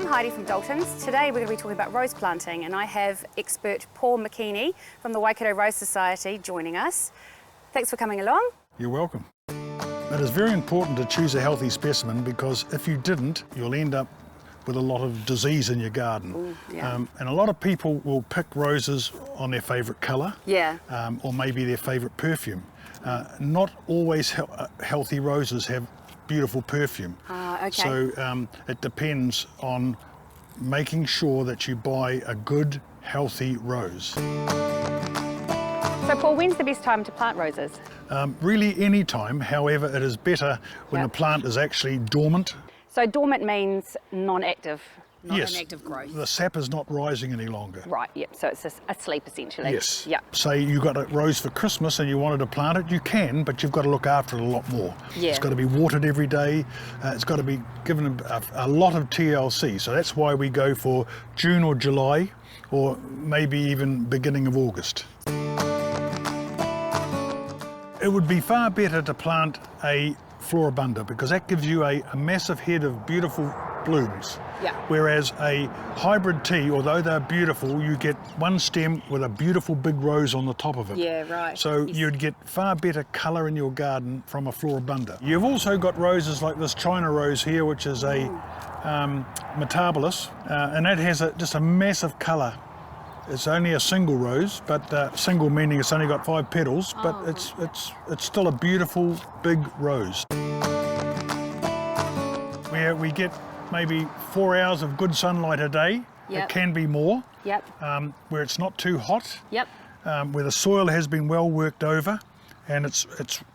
Heidi from Daltons. Today we're going to be talking about rose planting, and I have expert Paul McKeaney from the Waikato Rose Society joining us. Thanks for coming along. You're welcome. It is very important to choose a healthy specimen, because if you didn't, you'll end up with a lot of disease in your garden. Ooh, yeah. And a lot of people will pick roses on their favourite colour, or maybe their favourite perfume. Not always healthy roses have beautiful perfume. Okay. So it depends on making sure that you buy a good, healthy rose. So Paul, when's the best time to plant roses? Really any time, however it is better when the plant is actually dormant. So dormant means non-active, Yes, inactive growth. the sap is not rising any longer. Right, yep, so it's just asleep essentially. Yes. Yep. Say you got a rose for Christmas and you wanted to plant it, you can, but you've got to look after it a lot more. Yeah. It's got to be watered every day. It's got to be given a lot of TLC. So that's why we go for June or July, or maybe even beginning of August. It would be far better to plant a floribunda, because that gives you a massive head of beautiful blooms. Yeah. Whereas a hybrid tea, although they're beautiful, you get one stem with a beautiful big rose on the top of it. Yeah, right. So you'd get far better colour in your garden from a floribunda. You've also got roses like this China rose here, which is a Metabilis, and that has just a massive colour. It's only a single rose, but single meaning it's only got 5 petals, but it's still a beautiful big rose. Where we get maybe 4 hours of good sunlight a day. Yep. It can be more. Yep. Where it's not too hot. Yep. Where the soil has been well worked over, and it's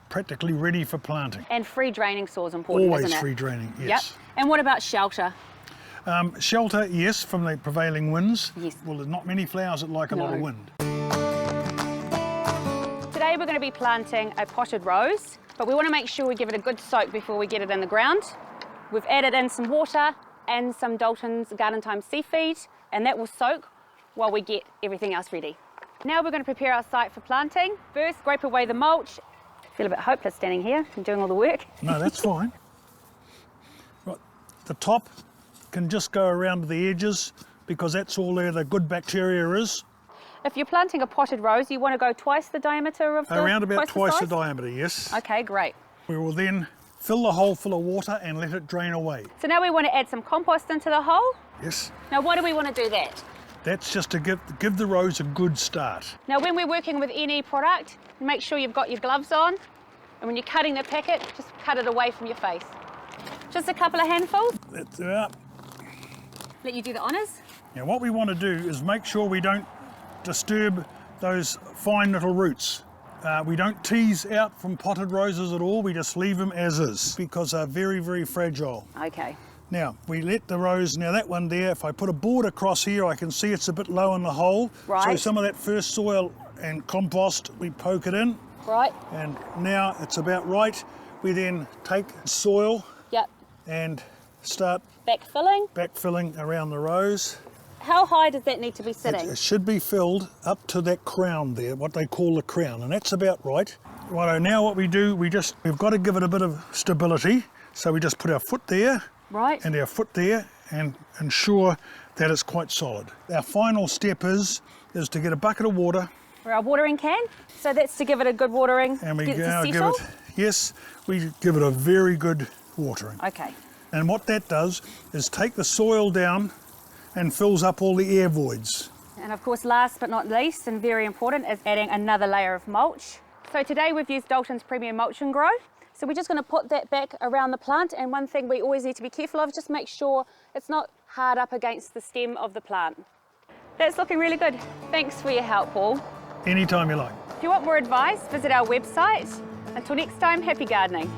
practically ready for planting. And free draining soil is important, Always isn't it? free draining, Yep. yes. And what about shelter? Shelter, yes, from the prevailing winds. Yes. Well, there's not many flowers that like a lot of wind. Today we're going to be planting a potted rose, but we want to make sure we give it a good soak before we get it in the ground. We've added in some water and some Dalton's Garden Time seed feed, and that will soak while we get everything else ready. Now we're going to prepare our site for planting. First, scrape away the mulch. I feel a bit hopeless standing here and doing all the work. No, that's fine. Right, the top can just go around to the edges, because that's all where the good bacteria is. If you're planting a potted rose, you want to go twice the diameter of the Around about twice the size? diameter, yes. Okay, great. We will then fill the hole full of water and let it drain away. So now we want to add some compost into the hole. Yes. Now why do we want to do that? That's just to give the rose a good start. Now when we're working with any product, make sure you've got your gloves on, and when you're cutting the packet, just cut it away from your face. Just a couple of handfuls. That's it up. Let you do the honours. Now what we want to do is make sure we don't disturb those fine little roots. We don't tease out from potted roses at all, we just leave them as is, because they're very, very fragile. Okay. Now, we let the rose, now that one there, if I put a board across here, I can see it's a bit low in the hole. Right. So some of that first soil and compost, we poke it in. Right. And now it's about right. We then take soil Yep. and start Backfilling. around the rose. How high does that need to be sitting? It should be filled up to that crown there, what they call the crown, and that's about right. Righto, now what we do, we've got to give it a bit of stability. So we just put our foot there. Right. And our foot there, and ensure that it's quite solid. Our final step is to get a bucket of water. Or our watering can. So that's to give it a good watering. And we get it to now give settle? it, yes, we give it a very good watering. Okay. And what that does is take the soil down and fills up all the air voids. And of course, last but not least, and very important, is adding another layer of mulch. So today we've used Dalton's Premium Mulch and Grow. So we're just going to put that back around the plant, and one thing we always need to be careful of, just make sure it's not hard up against the stem of the plant. That's looking really good. Thanks for your help, Paul. Anytime you like. If you want more advice, visit our website. Until next time, happy gardening.